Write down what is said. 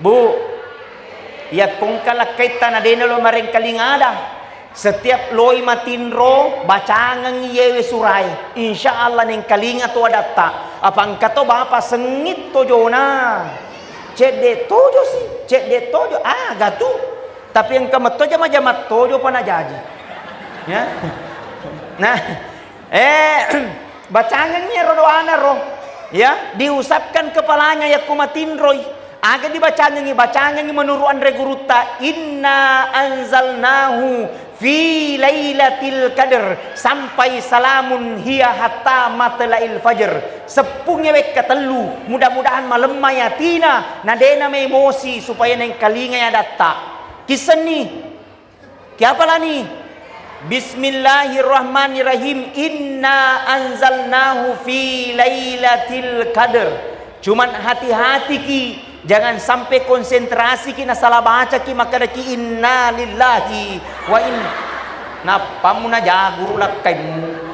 Bu, ya kung kalakita na din lo maring kalingada. Setiap loy matinro bacangang yewe surai. Insya Allah neng kalinga to adatta. Apang kato bapa sengit tojo na. Cek de tojo sih, cek de tojo. Ah, gatu. Tapi yang kamat tojo majamat tojo panajaji. Ya. Nah, bacangangnya rodoana roh. Ya, diusapkan kepalanya ya kumatinroy. Agak bacangangi menuruan reguruta. Inna anzalnahu fi lailatul qadar sampai salamun hiya hatta matlail fajr. Sepungnya wek katelu. Mudah-mudahan malam mayatina nadena may emosi supaya neng kalinga ya datta. Kisan ni. Kiapa lah ni? Bismillahirrahmanirrahim. Inna anzalnahu fi lailatul qadar. Cuman hati-hati ki, jangan sampai konsentrasi ki na salah baca ki maka ki inna lillahi wa inna. Napa mo na jaguro lakay mo.